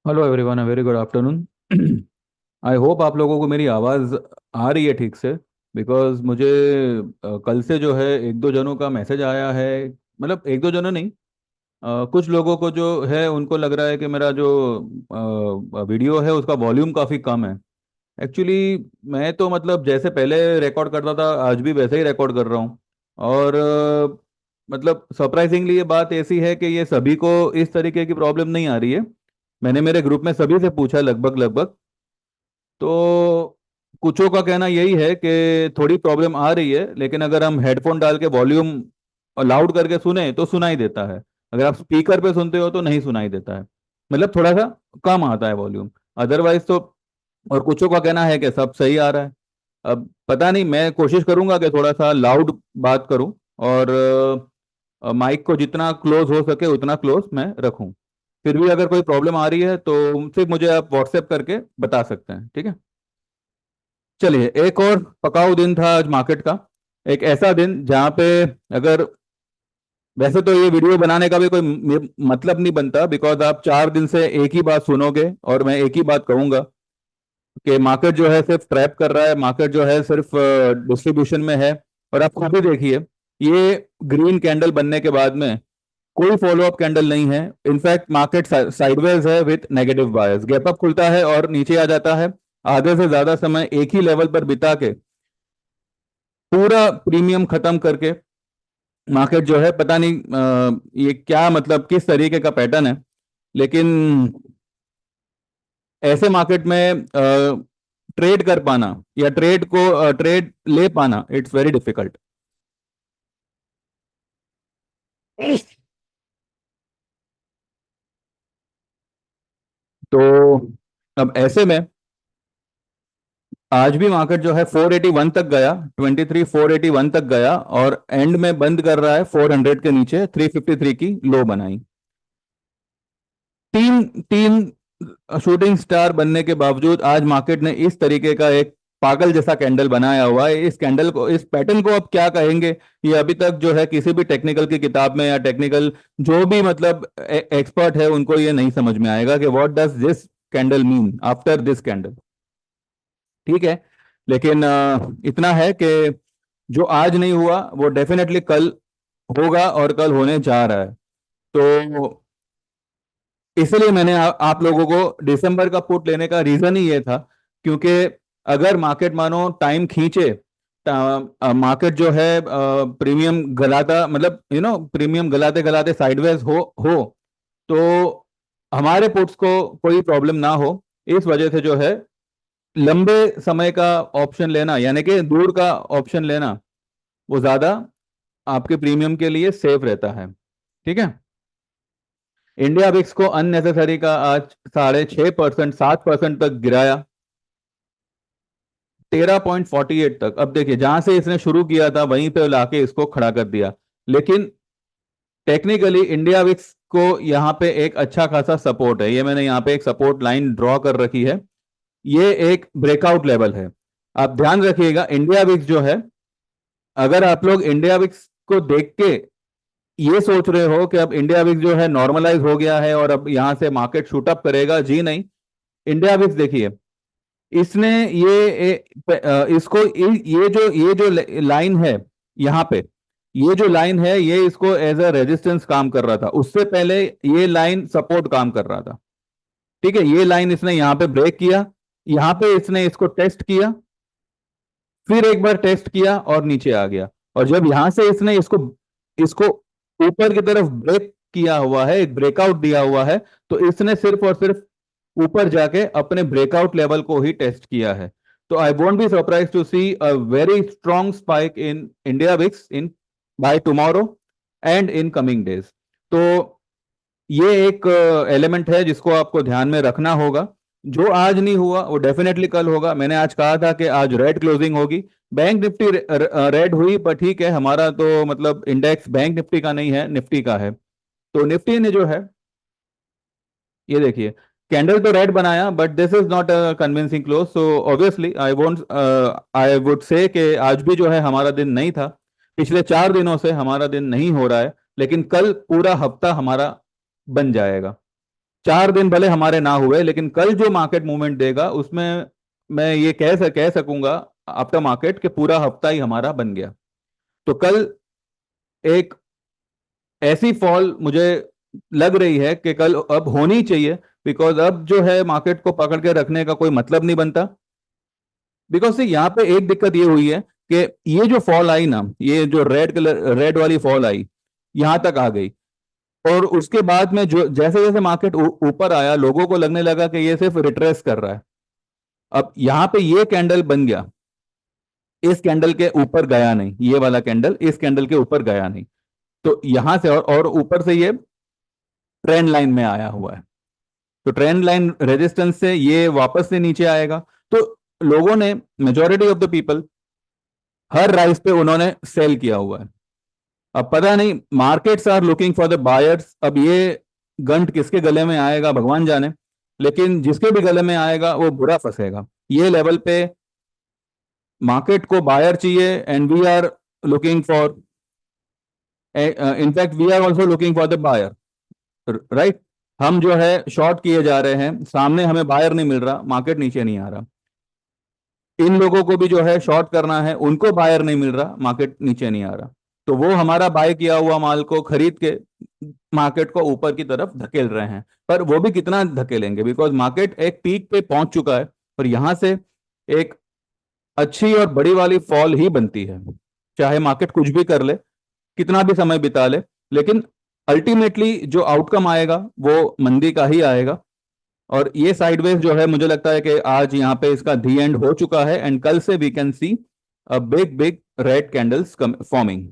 Hello everyone, very good afternoon. I hope आप लोगों को मेरी आवाज़ आ रही है ठीक से। बिकॉज मुझे कल से जो है एक दो जनों का मैसेज आया है। मतलब एक दो जनों नहीं, कुछ लोगों को जो है उनको लग रहा है कि मेरा जो वीडियो है उसका वॉल्यूम काफ़ी कम है। एक्चुअली मैं तो मतलब जैसे पहले रिकॉर्ड करता था आज भी वैसे ही रिकॉर्ड कर रहा हूँ। और मतलब सरप्राइजिंगली ये बात ऐसी है कि ये सभी को इस तरीके की प्रॉब्लम नहीं आ रही है। मैंने मेरे ग्रुप में सभी से पूछा लगभग लगभग। तो कुछों का कहना यही है कि थोड़ी प्रॉब्लम आ रही है, लेकिन अगर हम हेडफोन डाल के वॉल्यूम लाउड करके सुने तो सुनाई देता है। अगर आप स्पीकर पे सुनते हो तो नहीं सुनाई देता है। मतलब थोड़ा सा कम आता है वॉल्यूम। अदरवाइज तो और कुछों का कहना है कि सब सही आ रहा है। अब पता नहीं, मैं कोशिश करूंगा कि थोड़ा सा लाउड बात करूं और माइक को जितना क्लोज हो सके उतना क्लोज मैं रखूं। फिर भी अगर कोई प्रॉब्लम आ रही है तो सिर्फ मुझे आप व्हाट्सएप करके बता सकते हैं, ठीक है। चलिए, एक और पकाऊ दिन था आज मार्केट का। एक ऐसा दिन जहां पे अगर वैसे तो ये वीडियो बनाने का भी कोई मतलब नहीं बनता, बिकॉज आप 4 दिन से एक ही बात सुनोगे और मैं एक ही बात कहूंगा कि मार्केट जो है सिर्फ ट्रैप कर रहा है, मार्केट जो है सिर्फ डिस्ट्रीब्यूशन में है। और आप खुद भी देखिए, ये ग्रीन कैंडल बनने के बाद में कोई फॉलो अप कैंडल नहीं है। इनफैक्ट मार्केट साइडवेज है with negative bias, gap up खुलता है और नीचे आ जाता है। आधे से ज्यादा समय एक ही लेवल पर बिता के पूरा प्रीमियम खत्म करके मार्केट जो है पता नहीं ये क्या मतलब किस तरीके का पैटर्न है। लेकिन ऐसे मार्केट में ट्रेड कर पाना या ट्रेड ले पाना, इट्स वेरी डिफिकल्ट। तो अब ऐसे में आज भी मार्केट जो है 481 तक गया, 481 तक गया और एंड में बंद कर रहा है 400 के नीचे, 353 की लो बनाई। तीन तीन शूटिंग स्टार बनने के बावजूद आज मार्केट ने इस तरीके का एक पागल जैसा कैंडल बनाया हुआ है। इस कैंडल को, इस पैटर्न को अब क्या कहेंगे, ये अभी तक जो है किसी भी टेक्निकल की किताब में या टेक्निकल जो भी मतलब एक्सपर्ट है उनको ये नहीं समझ में आएगा कि what does this candle mean after this candle. ठीक है। लेकिन इतना है कि जो आज नहीं हुआ वो डेफिनेटली कल होगा और कल होने जा रहा है। तो इसलिए मैंने आप लोगों को दिसंबर का पुट लेने का रीजन ही ये था, क्योंकि अगर मार्केट मानो टाइम खींचे, मार्केट जो है प्रीमियम गलाता, मतलब प्रीमियम गलाते गलाते साइडवेज हो तो हमारे पुट्स को कोई प्रॉब्लम ना हो। इस वजह से जो है लंबे समय का ऑप्शन लेना, यानी कि दूर का ऑप्शन लेना, वो ज्यादा आपके प्रीमियम के लिए सेफ रहता है। ठीक है। इंडिया विक्स को अननेसेसरी का आज 6.5%, 7% तक गिराया, 13.48 तक। अब देखिए, जहां से इसने शुरू किया था वहीं पे लाके इसको खड़ा कर दिया। लेकिन टेक्निकली इंडिया विक्स को यहाँ पे एक अच्छा खासा सपोर्ट है। ये मैंने यहाँ पे एक सपोर्ट लाइन ड्रॉ कर रखी है। ये एक ब्रेकआउट लेवल है। आप ध्यान रखिएगा, इंडिया विक्स जो है, अगर आप लोग इंडिया विक्स को देख के ये सोच रहे हो कि अब इंडिया विक्स जो है नॉर्मलाइज हो गया है और अब यहां से मार्केट शूट अप करेगा, जी नहीं। इंडिया विक्स देखिए, इसने इसको ये जो लाइन है यहाँ पे, ये जो लाइन है ये इसको एज अ रेजिस्टेंस काम कर रहा था। उससे पहले ये लाइन सपोर्ट काम कर रहा था। ठीक है। ये लाइन इसने यहाँ पे ब्रेक किया, यहाँ पे इसने इसको टेस्ट किया, फिर एक बार टेस्ट किया और नीचे आ गया। और जब यहां से इसने इसको इसको ऊपर की तरफ ब्रेक किया हुआ है, एक ब्रेकआउट दिया हुआ है, तो इसने सिर्फ और सिर्फ ऊपर जाके अपने ब्रेकआउट लेवल को ही टेस्ट किया है। तो I won't be surprise to see a very strong spike in India VIX in by tomorrow and in coming days. तो ये एक एलिमेंट है जिसको आपको ध्यान में रखना होगा। जो आज नहीं हुआ वो डेफिनेटली कल होगा। मैंने आज कहा था कि आज रेड क्लोजिंग होगी। बैंक निफ्टी रेड हुई, पर ठीक है, हमारा तो मतलब इंडेक्स बैंक निफ्टी का नहीं है, निफ्टी का है। तो निफ्टी ने जो है, ये देखिए, कैंडल तो रेड बनाया but this is not a convincing close. So obviously I would say कि आज भी जो है हमारा दिन नहीं था। पिछले 4 दिनों से हमारा दिन नहीं हो रहा है, लेकिन कल पूरा हफ्ता हमारा बन जाएगा। 4 दिन भले हमारे ना हुए, लेकिन कल जो मार्केट मूवमेंट देगा उसमें मैं ये कह सकूंगा आफ्टर मार्केट कि पूरा हफ्ता ही हमारा बन गया। तो कल एक ऐसी फॉल मुझे लग रही है कि कल अब होनी चाहिए, बिकॉज अब जो है मार्केट को पकड़ के रखने का कोई मतलब नहीं बनता। बिकॉज से यहाँ पे एक दिक्कत ये हुई है कि ये जो फॉल आई ना, ये जो रेड वाली फॉल आई, यहां तक आ गई। और उसके बाद में जो जैसे जैसे मार्केट ऊपर आया, लोगों को लगने लगा कि ये सिर्फ रिट्रेस कर रहा है। अब यहाँ पे ये कैंडल बन गया, इस कैंडल के ऊपर गया नहीं, ये वाला कैंडल इस कैंडल के ऊपर गया नहीं। तो यहां से और ऊपर से ये ट्रेंड लाइन में आया हुआ है। तो ट्रेंड लाइन रेजिस्टेंस से ये वापस से नीचे आएगा। तो लोगों ने, मेजोरिटी ऑफ द पीपल, हर राइस पे उन्होंने सेल किया हुआ है। अब पता नहीं, markets are looking for the buyers. अब ये गंठ किसके गले में आएगा भगवान जाने, लेकिन जिसके भी गले में आएगा वो बुरा फंसेगा। ये लेवल पे मार्केट को बायर चाहिए, and we are looking for, in fact we are also looking for the buyer, right. हम जो है शॉर्ट किए जा रहे हैं, सामने हमें बायर नहीं मिल रहा, मार्केट नीचे नहीं आ रहा। इन लोगों को भी जो है शॉर्ट करना है, उनको बायर नहीं मिल रहा, मार्केट नीचे नहीं आ रहा। तो वो हमारा बाय किया हुआ माल को खरीद के मार्केट को ऊपर की तरफ धकेल रहे हैं। पर वो भी कितना धकेलेंगे, बिकॉज मार्केट एक पीक पे पहुंच चुका है और यहां से एक अच्छी और बड़ी वाली फॉल ही बनती है। चाहे मार्केट कुछ भी कर ले, कितना भी समय बिता ले, लेकिन अल्टीमेटली जो आउटकम आएगा वो मंदी का ही आएगा। और ये साइडवेज जो है, मुझे लगता है कि आज यहाँ पे इसका दी एंड हो चुका है, एंड कल से we can see a big big red candles forming.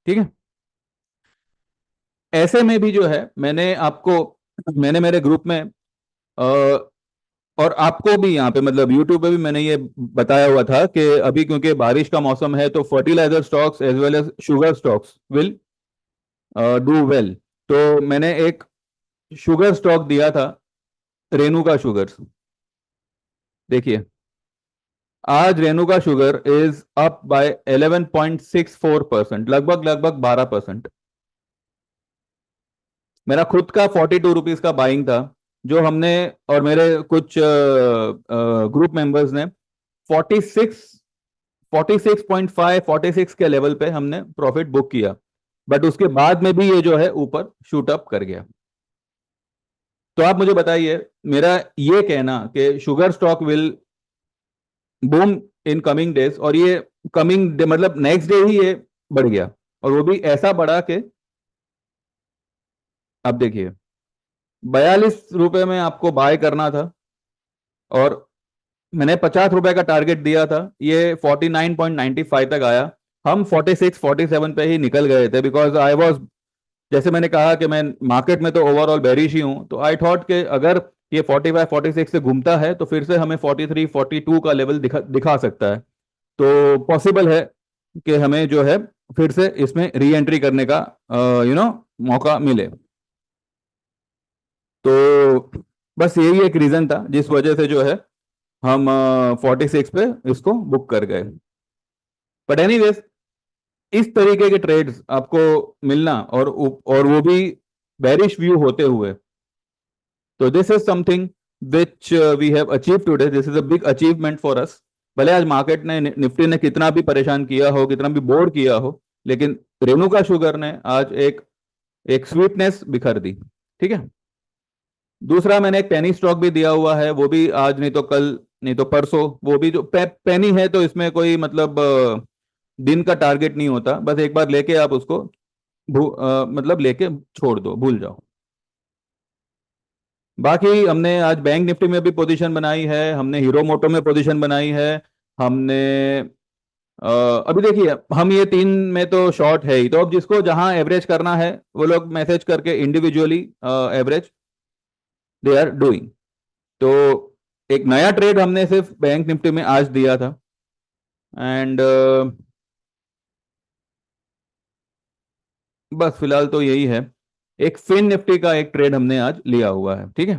ठीक है। ऐसे में भी जो है, मैंने मेरे ग्रुप में और आपको भी यहाँ पे, मतलब यूट्यूब पे भी मैंने ये बताया हुआ था कि अभी क्योंकि बारिश का मौसम है, तो fertiliser stocks as well as sugar stocks will do well. तो मैंने एक शुगर स्टॉक दिया था, रेणुका शुगर्स। देखिए, आज Renuka sugar is up by 11.64%, लगभग लगभग 12%। मेरा खुद का 42 रुपीज का बाइंग था, जो हमने और मेरे कुछ ग्रुप मेंबर्स ने 46 46 के लेवल पे हमने प्रॉफिट बुक किया। बट उसके बाद में भी ये जो है ऊपर शूट अप कर गया। तो आप मुझे बताइए, मेरा ये कहना कि sugar stock will boom in coming days, और ये कमिंग डे मतलब नेक्स्ट डे ही ये बढ़ गया, और वो भी ऐसा बढ़ा कि अब देखिए, 42 रुपए में आपको बाय करना था, और मैंने 50 रुपए का टारगेट दिया था, ये 49.95 तक आया। हम 46 47 पे ही निकल गए थे, बिकॉज आई वॉज, जैसे मैंने कहा कि मैं मार्केट में तो ओवरऑल बेरिश ही हूं, तो आई थॉट कि अगर ये 45 46 से घूमता है तो फिर से हमें 43 42 का लेवल दिखा सकता है। तो पॉसिबल है कि हमें जो है फिर से इसमें री एंट्री करने का मौका मिले। तो बस यही एक रीजन था जिस वजह से जो है हम 46 पे इसको बुक कर गए। बट एनीवेज, इस तरीके के ट्रेड्स आपको मिलना, और वो भी बेरिश व्यू होते हुए, तो this is something which we have achieve today. This is a big achievement for us. भले आज मार्केट ने, निफ्टी ने कितना भी परेशान किया हो, कितना भी बोर किया हो, लेकिन रेणुका शुगर ने आज एक एक स्वीटनेस बिखर दी। ठीक है। दूसरा, मैंने एक पेनी स्टॉक भी दिया हुआ है, वो भी आज नहीं तो कल, नहीं तो परसों, वो भी जो पेनी है, तो इसमें कोई मतलब दिन का टारगेट नहीं होता, बस एक बार लेके आप उसको मतलब लेके छोड़ दो, भूल जाओ। बाकी हमने आज बैंक निफ्टी में भी पोजीशन बनाई है, हमने हीरो मोटो में पोजीशन बनाई है, हमने अ, अभी देखिए, हम ये तीन में तो शॉर्ट है ही। तो अब जिसको जहां एवरेज करना है, वो लोग मैसेज करके individually average they are doing. तो एक नया ट्रेड हमने सिर्फ बैंक निफ्टी में आज दिया था, एंड बस फिलहाल तो यही है। एक फिन निफ्टी का एक ट्रेड हमने आज लिया हुआ है। ठीक है।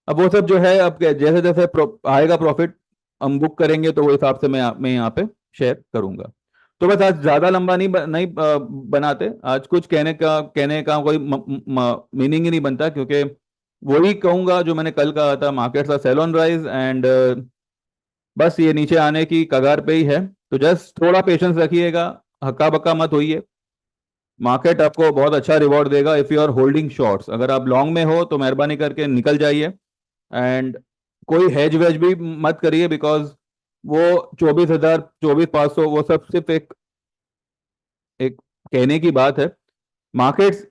अब वो सब जो है, अब जैसे जैसे आएगा प्रॉफिट हम बुक करेंगे, तो वो हिसाब से मैं यहाँ पे शेयर करूंगा। तो बस आज ज्यादा लंबा नहीं बनाते। आज कुछ कहने का कोई मीनिंग ही नहीं बनता, क्योंकि वही कहूंगा जो मैंने कल कहा था, markets are sell on rise and बस ये नीचे आने की कगार पे ही है। तो जस्ट थोड़ा पेशेंस रखिएगा, हक्का बक्का मत होइए। मार्केट आपको बहुत अच्छा रिवॉर्ड देगा if you are holding shorts. अगर आप लॉन्ग में हो तो मेहरबानी करके निकल जाइए। एंड कोई हेज वेज भी मत करिए, बिकॉज वो 24,000 24,500 वो सब सिर्फ एक एक कहने की बात है। मार्केट्स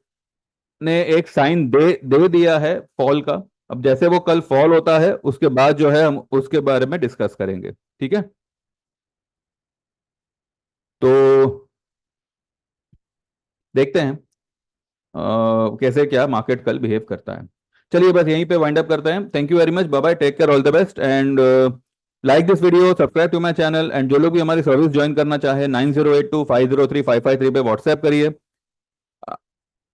ने एक साइन दे दे दिया है फॉल का। अब जैसे वो कल फॉल होता है उसके बाद जो है हम उसके बारे में डिस्कस करेंगे, ठीक है। तो देखते हैं कैसे क्या मार्केट कल बिहेव करता है। चलिए बस यहीं पे वाइंड अप करते हैं। Thank you very much, bye bye, take care, all the best and like this video, subscribe to my channel and जो लोग भी हमारी सर्विस ज्वाइन करना चाहे 9082503553 पे व्हाट्सएप करिए।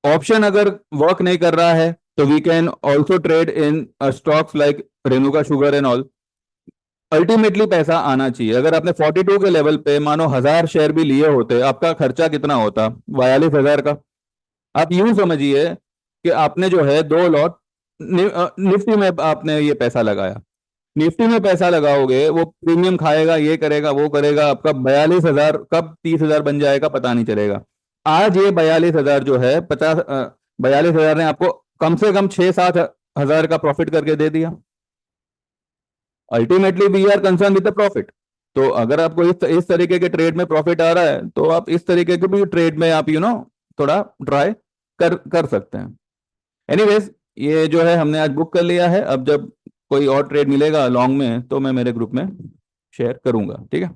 ऑप्शन अगर वर्क नहीं कर रहा है तो we can also trade in stocks like Renuka sugar and all. Ultimately पैसा आना चाहिए। अगर आपने 42 के लेवल पे मानो 1,000 शेयर भी लिए होते, आपका खर्चा कितना होता? 42,000 का। आप यूं समझिए कि आपने जो है 2 लॉट निफ्टी में आपने ये पैसा लगाया। निफ्टी में पैसा लगाओगे, वो प्रीमियम खाएगा, ये करेगा वो करेगा, आपका 42,000 कब 30,000 बन जाएगा पता नहीं चलेगा। आज ये 42,000 जो है 42,000 ने आपको कम से कम 6-7 हजार का प्रॉफिट करके दे दिया। Ultimately we are concern with the profit. तो अगर आपको इस तरीके के ट्रेड में प्रॉफिट आ रहा है तो आप इस तरीके के भी ट्रेड में आप थोड़ा ट्राई कर सकते हैं। एनीवेज, ये जो है हमने आज बुक कर लिया है। अब जब कोई और ट्रेड मिलेगा लॉन्ग में तो मैं मेरे ग्रुप में शेयर करूंगा, ठीक है।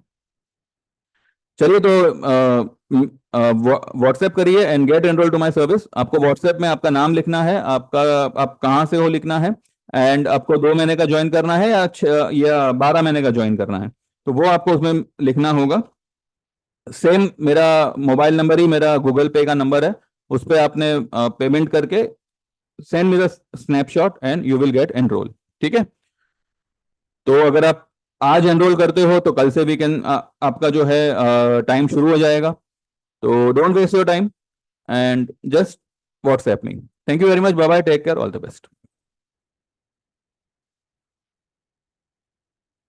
चलिए तो व्हाट्सएप करिए and get enrol to my service. आपको व्हाट्सएप में आपका नाम लिखना है, आपका आप कहाँ से हो लिखना है, एंड आपको 2 महीने का ज्वाइन करना है या 12 महीने का ज्वाइन करना है, तो वो आपको उसमें लिखना होगा। सेम मेरा मोबाइल नंबर ही मेरा गूगल पे का नंबर है, उस पर आपने पेमेंट करके send me the snapshot and you will get enrol, ठीक है। तो अगर आप आज एनरोल करते हो तो कल से वीकेंड आपका जो है टाइम शुरू हो जाएगा। तो don't waste your time and just WhatsApp me. Thank you very much, bye bye, take care, all the best.